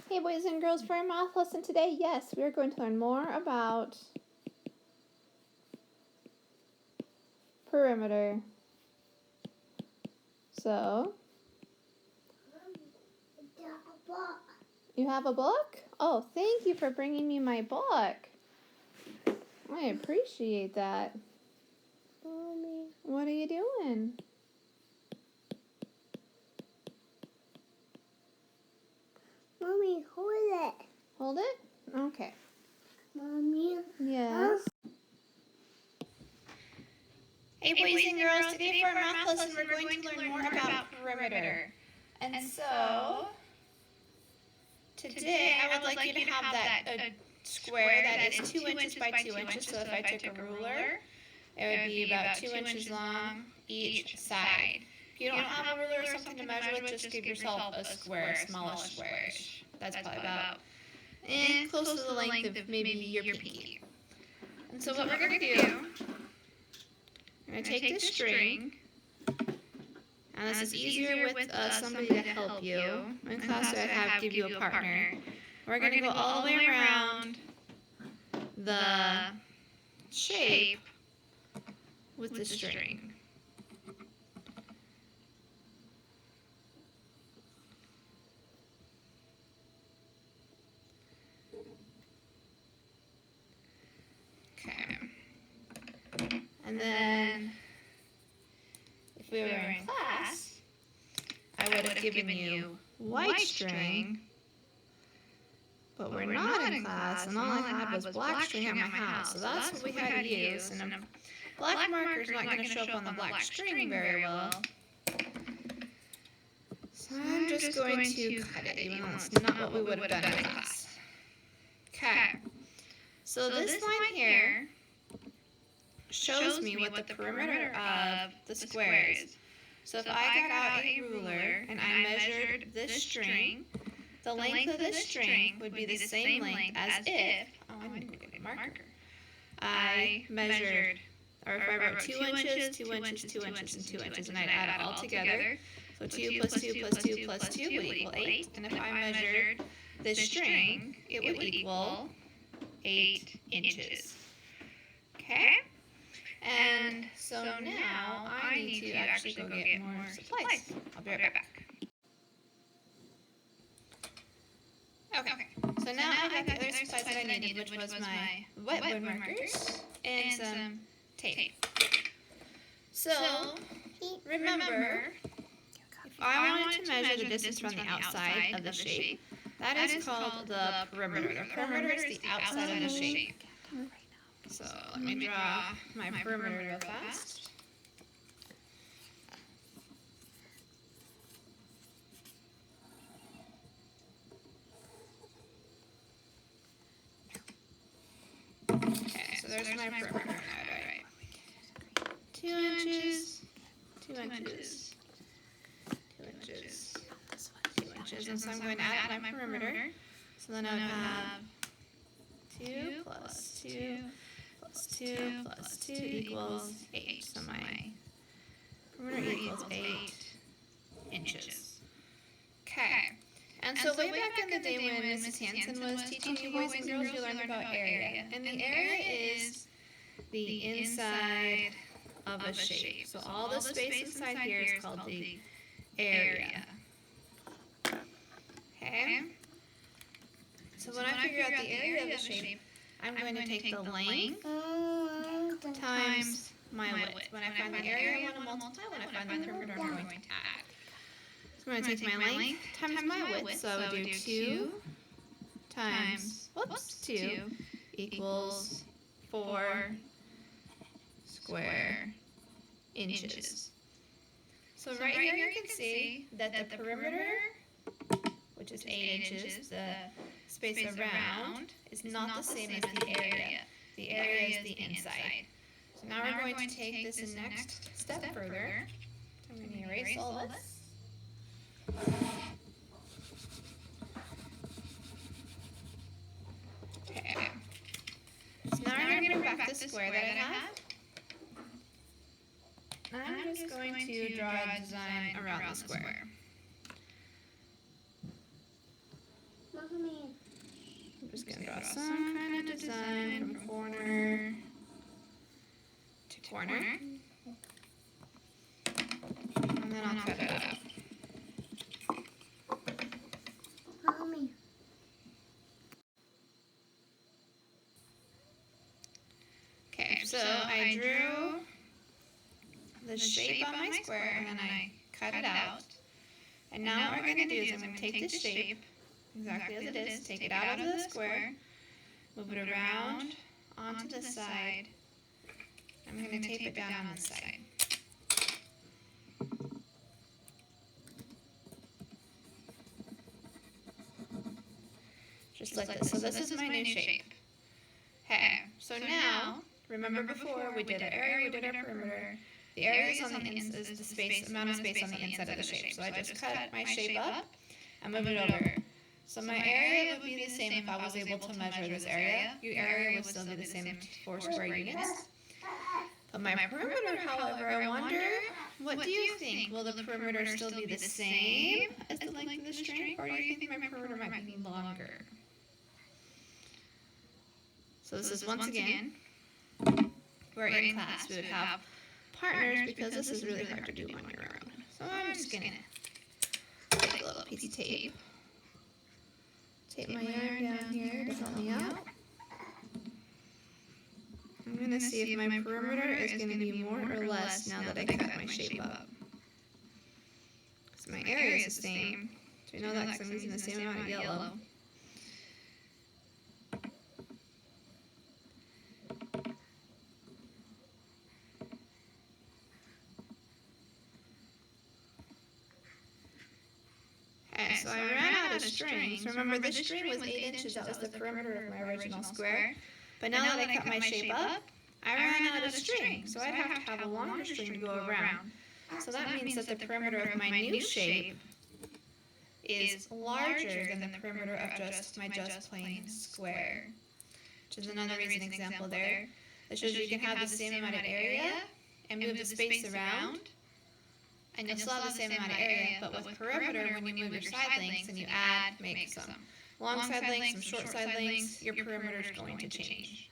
Hey boys and girls, for our math lesson today, yes, we are going to learn more about perimeter. So, you have a book? Oh, thank you for bringing me my book. I appreciate that. Mommy. What are you doing? Mommy, hold it. Hold it? Okay. Mommy. Yes. Hey boys and girls, today for our math lesson we're going to learn more about perimeter. And so, today I would like you to have that a square that is 2 inches by 2 inches. So if I took a ruler, it would be about 2 inches long each side. If you don't have a ruler or something to measure with, just give yourself a square, smallish squarish. That's probably about close to the length of maybe your pinky. And so what we're going to do, we're going to take this string, and this is easier with somebody to help you. In class I have give you a partner. We're going to go all the way around the shape with the string. Okay. And then, if we were in class, I would have given you white string, but we're not in class, and all I had was black string at my house, so that's what we had to use. And a black marker is not going to show up on the black string very well, so I'm just going to cut it, even though it's not what we would have done in class. Okay, so this line here shows me what the perimeter of the square is. So if I got out a ruler and I measured this string, the length of this string would be the same length as if, I need to get a marker. I measured, or if I wrote 2 inches, 2 inches, 2 inches, and 2 inches, and I'd add it all together. So 2 plus 2 plus 2 plus 2 would equal 8. And if I measured this string, it would equal 8 inches. Okay? And so now I need to actually go get more supplies. I'll be right back. Okay, so now I have the other supplies that I needed, which was my whiteboard markers and some tape. So, remember, if I wanted to measure the distance from the outside of the shape, that is called the perimeter. The perimeter is the outside of the shape. So let me draw my perimeter real fast. Okay, so there's my perimeter. Alright. 2 inches, 2 inches, 2 inches, 2 inches. And so I'm going to add my perimeter. So then I would have 2 plus 2 plus 2 plus 2 equals 8. So my perimeter equals 8 inches. Okay. And so way back in the day when Mrs. Hansen was teaching you boys and girls, you learned about area. And the area is the inside of a shape. So all the space inside here is called the area. Okay? So when I figure out the area of the shape, I'm going to take the length times my width. When I find the area, I want to multiply. When I find the perimeter, I'm going to add. So I'm going to take my length times my width. So I would do 2 times, 2 equals 4 square inches. So right here you can see that the perimeter, which is 8 inches, the space around, is not the same as the area. The area is the inside. So now we're going to take this a next step further. I'm going to erase all this. Okay. So now we're going to bring back the square that I have. I'm just going to draw a design around the square. Mommy. going to draw some kind of design from corner to corner. And then I'll cut it out. Mommy. Okay, so I drew the shape on my square and then I cut it out. And now what we're going to do is I'm going to take this shape, exactly as it is, take it out of the square, move it around onto this side. I'm going to tape it down on this side. Just like this. So this is my new shape. Okay, so now, remember before we did our area, we did our perimeter. The area is on the is the space, amount of space on the inside of the shape. So I just cut my shape up and move it over. So my area would be the same if I was able to measure this area. Your area would still be the same 4 square units. But my perimeter, however, I wonder, what do you think? Will the perimeter still be the same as the length of the string, or do you think my perimeter might be longer? So this is once again, we're in class. We would have partners because this is really hard to do on your own. So I'm just going to take a little piece of tape. Tape my yarn down here to help me out. I'm going to see if my perimeter is going to be more or less now that I cut my shape up. So my area is the same. So we know that because I'm using the same amount of yellow. Okay, so I ran out of string. So remember, this string was 8 inches. That was the perimeter of my original square. But now that I cut my shape up, I ran out of string. So I'd have to have a longer string to go around. So that means that the perimeter of my new shape is larger than the perimeter of just my just plain square. Which is another recent example there. That shows you can have the same amount of area and move the space around. And you'll still have the same amount of area, but with perimeter, when you move your side lengths and you add, make some long side lengths, some short side lengths, your perimeter is going to change.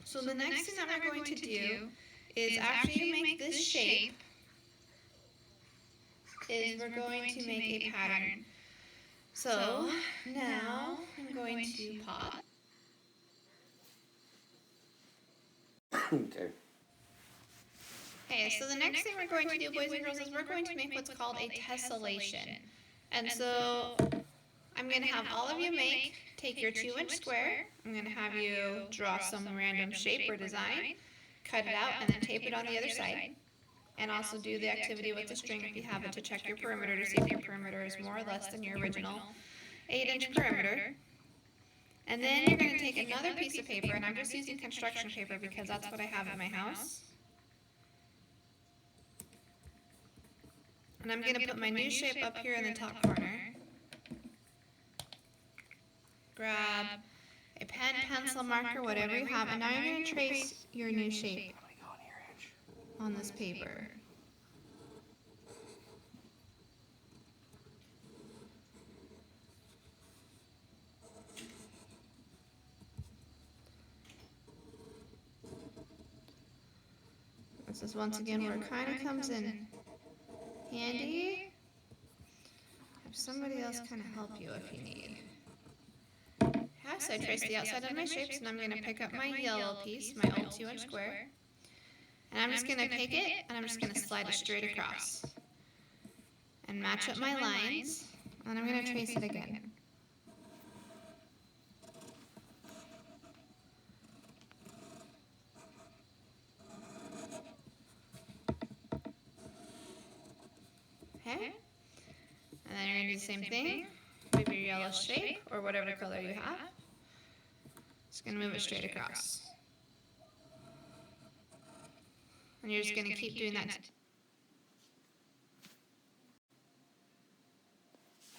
So the next thing that we're going to do is after you make this shape, is we're going to make a pattern. So now I'm going to pause. Okay. Okay, so the next thing we're going to do, boys and girls, is we're going to make what's called a tessellation. And so I'm going to have all of you take your 2-inch square. I'm going to have you draw some random shape or design, cut it out, and then tape it on the other side. And also do the activity with the string if you have it to check your perimeter to see if your perimeter is more or less than your original 8-inch perimeter. And then you're going to take another piece of paper, and I'm just using construction paper because that's what I have at my house. And I'm going to put my new shape up here in the top corner. Grab a pen, pencil, marker, whatever you have, and now you're going to trace your new shape on this paper. This is once again where it kind of comes in handy. Have somebody else kind of help you if you need. Okay, so I traced the outside of my shapes, and I'm going to pick up my yellow piece, my old 2-inch square, and I'm just going to take it, and I'm just going to slide it straight across, and match up my lines, and I'm going to trace it again. Okay, and then you're going to do the same thing with your yellow shape, or whatever color you have. Just going to move it straight across. And you're just going to keep doing that.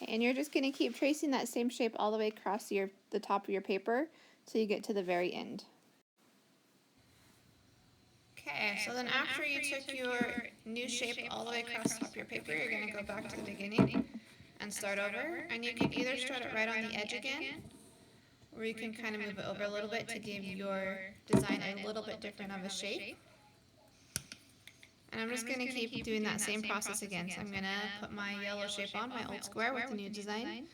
Okay, and you're just going to keep tracing that same shape all the way across the top of your paper till you get to the very end. Okay, so then after you took your new shape all the way across the top of your paper, you're going to go back to the beginning and start over. And you can either start it right on the edge again, or you can kind of move it over a little bit to give your design a little bit different of a shape. And I'm just going to keep doing that same process again. So I'm going to put my yellow shape on, my old square with the new design,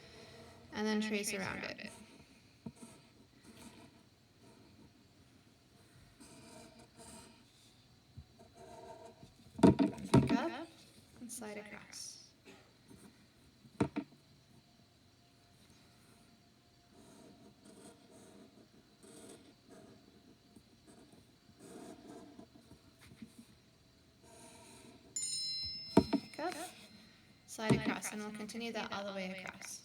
and then trace around it. Pick up and slide across. Pick up, slide across, and we'll continue that all the way across.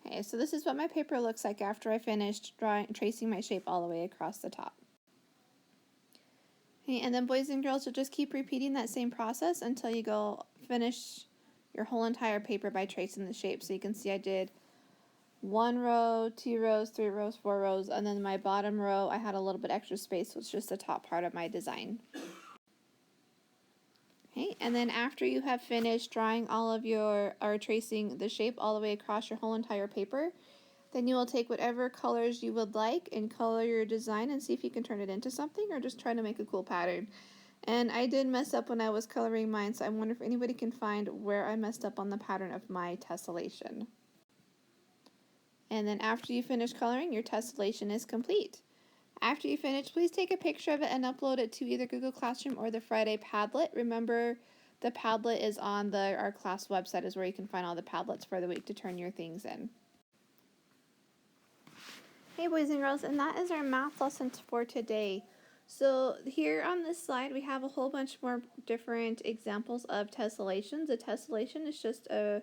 Okay, so this is what my paper looks like after I finished tracing my shape all the way across the top. Okay, and then boys and girls, you'll just keep repeating that same process until you go finish your whole entire paper by tracing the shape. So you can see I did 1 row, 2 rows, 3 rows, 4 rows, and then my bottom row I had a little bit extra space, so it's just the top part of my design. Okay, and then after you have finished drawing all of your, or tracing the shape all the way across your whole entire paper, then you will take whatever colors you would like and color your design and see if you can turn it into something or just try to make a cool pattern. And I did mess up when I was coloring mine, so I wonder if anybody can find where I messed up on the pattern of my tessellation. And then after you finish coloring, your tessellation is complete. After you finish, please take a picture of it and upload it to either Google Classroom or the Friday Padlet. Remember, the Padlet is on our class website, is where you can find all the Padlets for the week to turn your things in. Hey boys and girls, and that is our math lesson for today. So here on this slide we have a whole bunch more different examples of tessellations. A tessellation is just the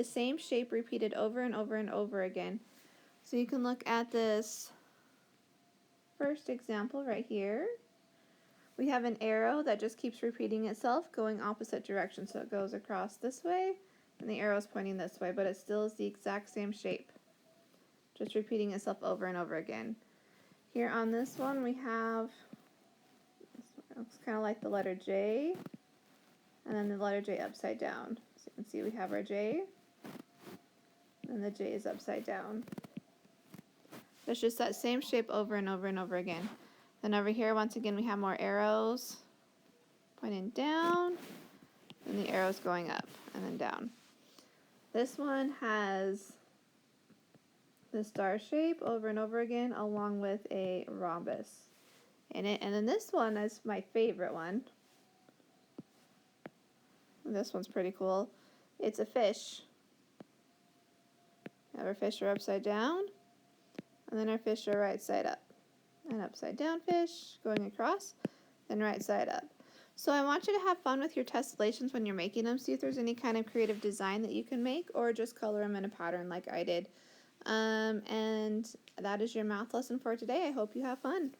same shape repeated over and over and over again. So you can look at this first example right here. We have an arrow that just keeps repeating itself, going opposite direction. So it goes across this way and the arrow is pointing this way, but it still is the exact same shape, just repeating itself over and over again. Here on this one we have, it looks kind of like the letter J, and then the letter J upside down. So you can see we have our J, and the J is upside down. It's just that same shape over and over and over again. Then over here, once again, we have more arrows pointing down, and the arrows going up and then down. This one has the star shape over and over again, along with a rhombus in it. And then this one is my favorite one. And this one's pretty cool. It's a fish. Our fish are upside down, and then our fish are right side up. And upside down fish going across, then right side up. So I want you to have fun with your tessellations when you're making them. See if there's any kind of creative design that you can make, or just color them in a pattern like I did. And that is your math lesson for today. I hope you have fun.